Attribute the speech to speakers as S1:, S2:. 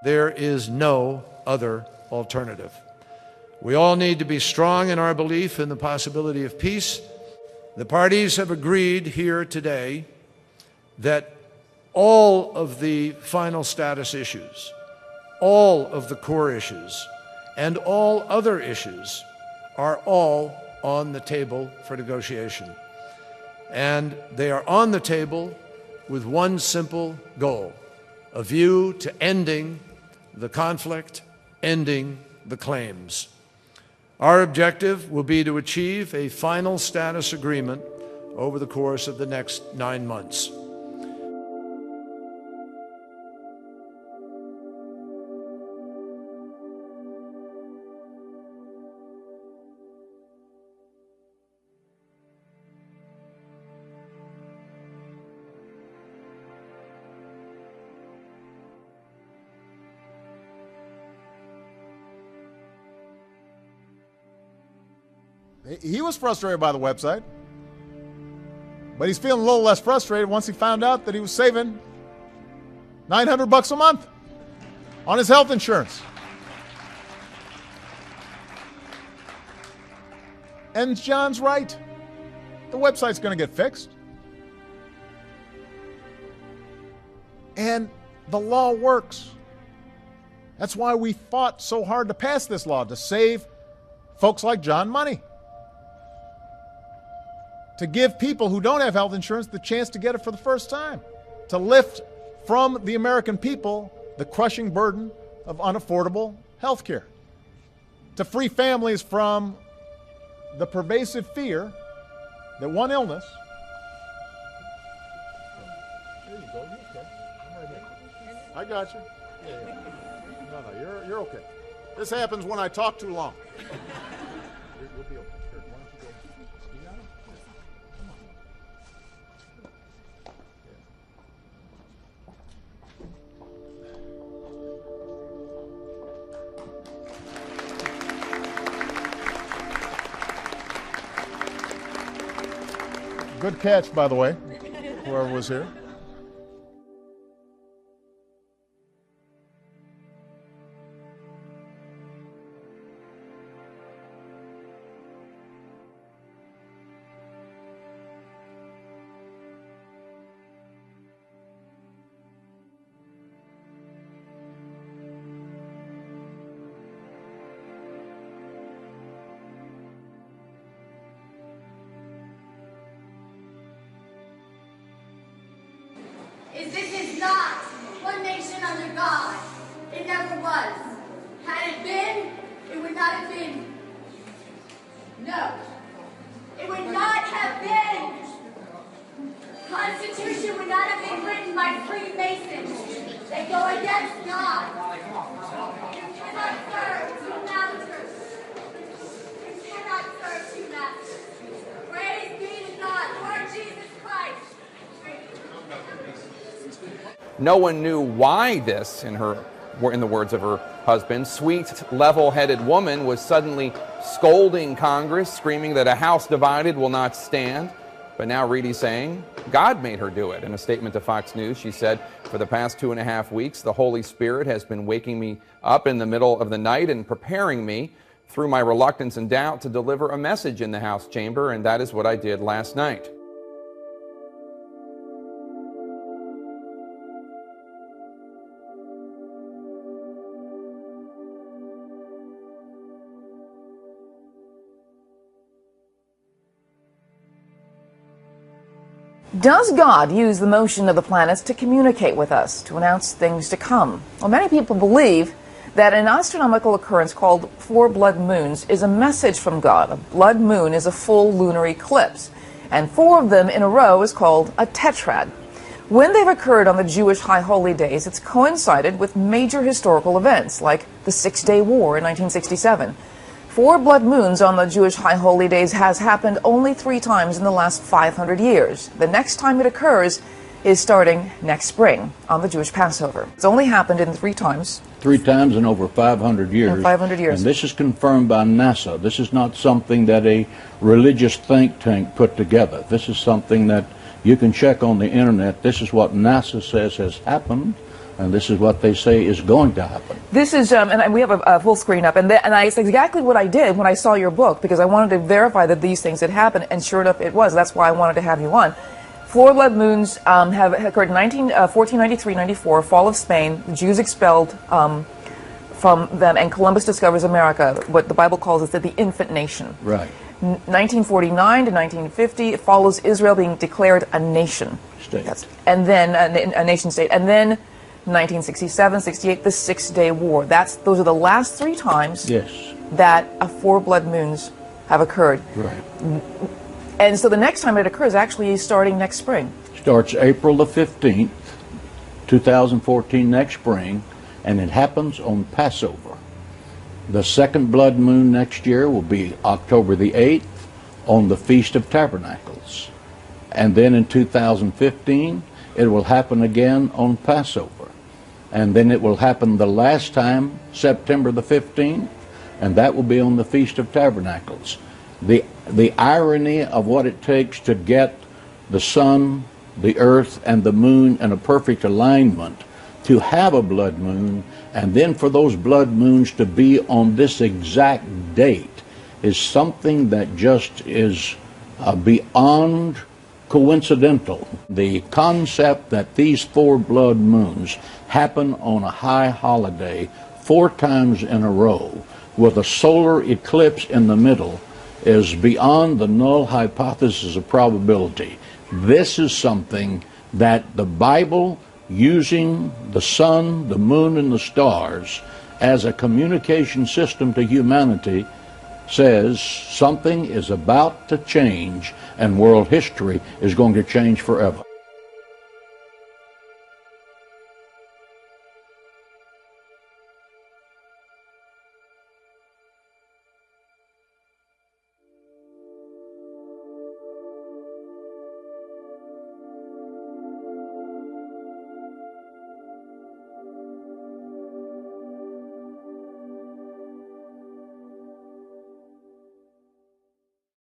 S1: There is no other alternative. We all need to be strong in our belief in the possibility of peace. The parties have agreed here today that all of the final status issues, all of the core issues, and all other issues are all on the table for negotiation. And they are on the table with one simple goal, a view to ending the conflict, ending the claims. Our objective will be to achieve a final status agreement over the course of the next 9 months.
S2: He was frustrated by the website, but he's feeling a little less frustrated once he found out that he was saving $900 a month on his health insurance. And John's right. The website's going to get fixed. And the law works. That's why we fought so hard to pass this law, to save folks like John money. To give people who don't have health insurance the chance to get it for the first time. To lift from the American people the crushing burden of unaffordable health care. To free families from the pervasive fear that one illness. There you go. You okay? I'm right here. I got you. Yeah. No, you're okay. This happens when I talk too long. You'll be okay. Sure. Why don't you go? You got it? Come on. Good catch, by the way, whoever was here.
S3: This is not one nation under God. It never was. Had it been, it would not have been. No. It would not have been. Constitution would not have been written by Freemasons. They go against God. You cannot serve two masters. You cannot serve two masters. Praise be to God, Lord Jesus Christ.
S4: No one knew why this, in the words of her husband, sweet, level-headed woman was suddenly scolding Congress, screaming that a house divided will not stand. But now Reedy's saying God made her do it. In a statement to Fox News, she said, "For the past 2.5 weeks, the Holy Spirit has been waking me up in the middle of the night and preparing me through my reluctance and doubt to deliver a message in the House chamber, and that is what I did last night."
S5: Does God use the motion of the planets to communicate with us, to announce things to come? Well, many people believe that an astronomical occurrence called 4 blood moons is a message from God. A blood moon is a full lunar eclipse, and 4 of them in a row is called a tetrad. When they've occurred on the Jewish high holy days, it's coincided with major historical events, like the Six-Day War in 1967. 4 blood moons on the Jewish high holy days has happened only 3 times in the last 500 years. The next time it occurs is starting next spring on the Jewish Passover. It's only happened in 3 times.
S6: 3 times in over 500 years.
S5: In 500 years.
S6: And this is confirmed by NASA. This is not something that a religious think tank put together. This is something that you can check on the internet. This is what NASA says has happened and this is what they say is going to happen.
S5: This is, and we have a full screen up, and it's exactly what I did when I saw your book, because I wanted to verify that these things had happened, and sure enough it was. That's why I wanted to have you on. Four blood moons have occurred in 1493-94, fall of Spain, the Jews expelled from them, and Columbus discovers America, what the Bible calls it the infant nation.
S6: Right.
S5: 1949 to 1950, it follows Israel being declared a nation.
S6: State.
S5: And then a nation state. And then 1967, 68, the Six-Day War. Those are the last three times that four blood moons have occurred.
S6: Right.
S5: And so the next time it occurs actually is starting next spring.
S6: Starts April the 15th, 2014, next spring, and it happens on Passover. The second blood moon next year will be October the 8th on the Feast of Tabernacles. And then in 2015, it will happen again on Passover. And then it will happen the last time, September the 15th, and that will be on the Feast of Tabernacles. The irony of what it takes to get the sun, the earth, and the moon in a perfect alignment to have a blood moon, and then for those blood moons to be on this exact date is something that just is beyond coincidental. The concept that these four blood moons happen on a high holiday 4 times in a row with a solar eclipse in the middle is beyond the null hypothesis of probability. This is something that the Bible, using the sun, the moon, and the stars as a communication system to humanity, says something is about to change and world history is going to change forever.